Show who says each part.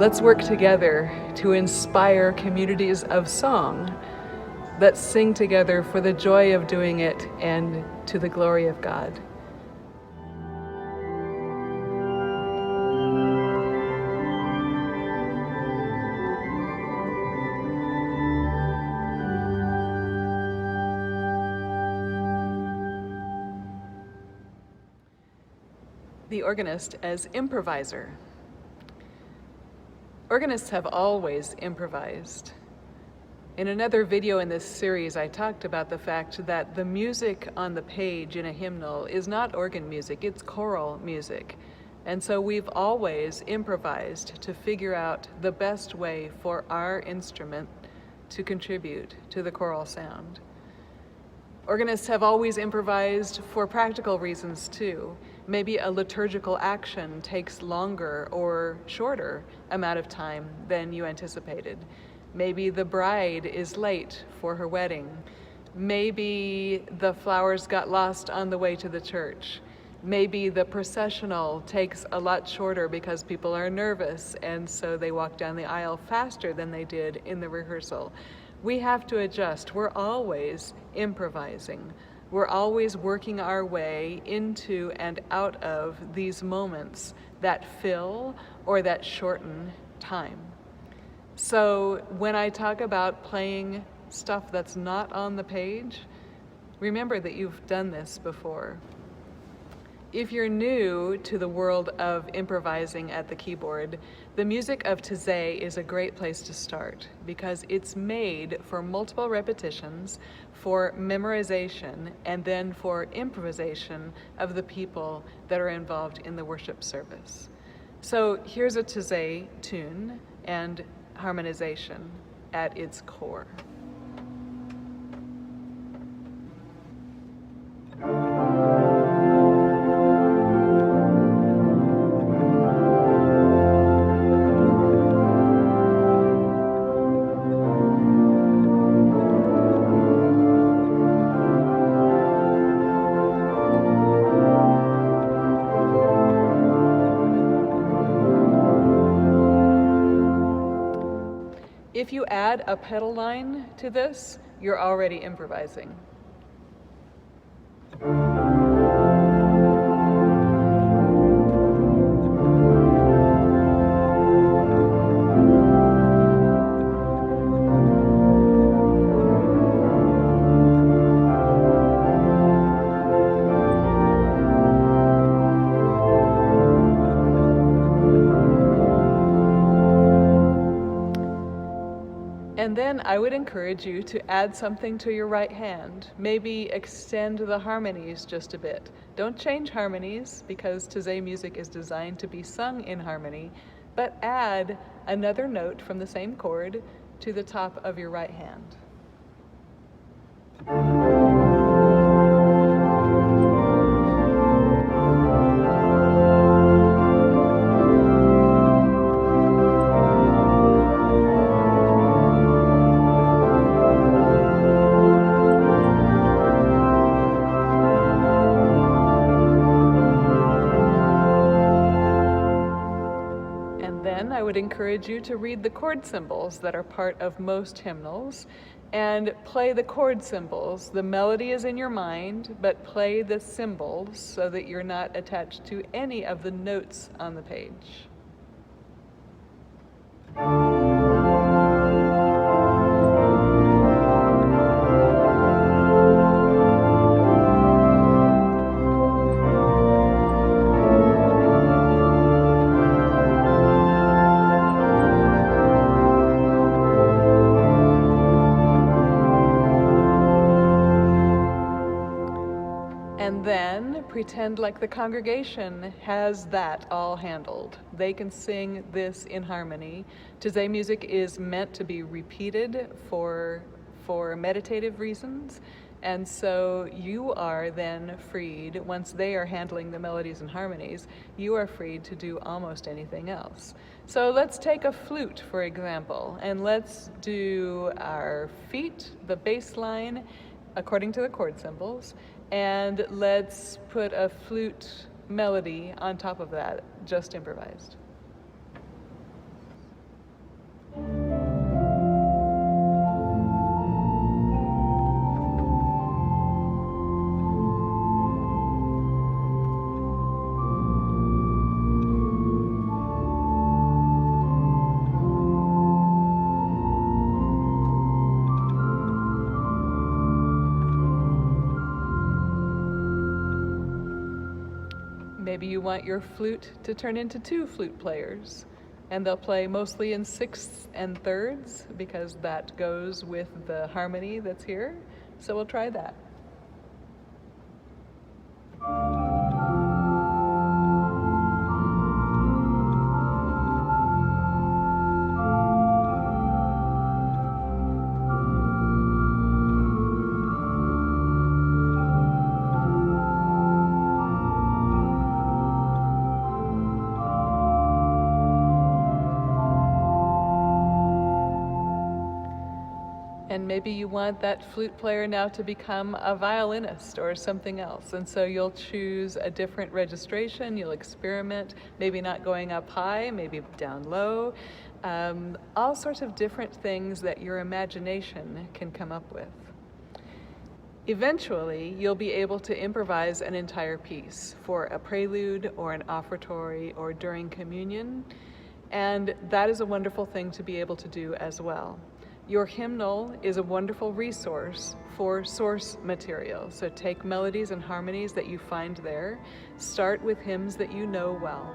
Speaker 1: Let's work together to inspire communities of song that sing together for the joy of doing it and to the glory of God. The organist as improviser. Organists have always improvised. In another video in this series, I talked about the fact that the music on the page in a hymnal is not organ music, it's choral music. And so we've always improvised to figure out the best way for our instrument to contribute to the choral sound. Organists have always improvised for practical reasons too. Maybe a liturgical action takes longer or shorter amount of time than you anticipated. Maybe the bride is late for her wedding. Maybe the flowers got lost on the way to the church. Maybe the processional takes a lot shorter because people are nervous and so they walk down the aisle faster than they did in the rehearsal. We have to adjust. We're always improvising. We're always working our way into and out of these moments that fill or that shorten time. So when I talk about playing stuff that's not on the page, remember that you've done this before. If you're new to the world of improvising at the keyboard, the music of Taizé is a great place to start because it's made for multiple repetitions, for memorization, and then for improvisation of the people that are involved in the worship service. So here's a Taizé tune and harmonization at its core. If you add a pedal line to this, you're already improvising. And then I would encourage you to add something to your right hand. Maybe extend the harmonies just a bit. Don't change harmonies because Taizé music is designed to be sung in harmony, but add another note from the same chord to the top of your right hand. I would encourage you to read the chord symbols that are part of most hymnals and play the chord symbols. The melody is in your mind, but play the symbols so that you're not attached to any of the notes on the page. And then pretend like the congregation has that all handled. They can sing this in harmony. Taizé music is meant to be repeated for meditative reasons. And so you are then freed, once they are handling the melodies and harmonies, you are freed to do almost anything else. So let's take a flute, for example, and let's do our feet, the bass line, according to the chord symbols, and let's put a flute melody on top of that, just improvised. Maybe you want your flute to turn into 2 flute players, and they'll play mostly in 6ths and 3rds because that goes with the harmony that's here. So we'll try that. And maybe you want that flute player now to become a violinist or something else. And so you'll choose a different registration, you'll experiment, maybe not going up high, maybe down low, all sorts of different things that your imagination can come up with. Eventually, you'll be able to improvise an entire piece for a prelude or an offertory or during communion. And that is a wonderful thing to be able to do as well. Your hymnal is a wonderful resource for source material. So take melodies and harmonies that you find there. Start with hymns that you know well.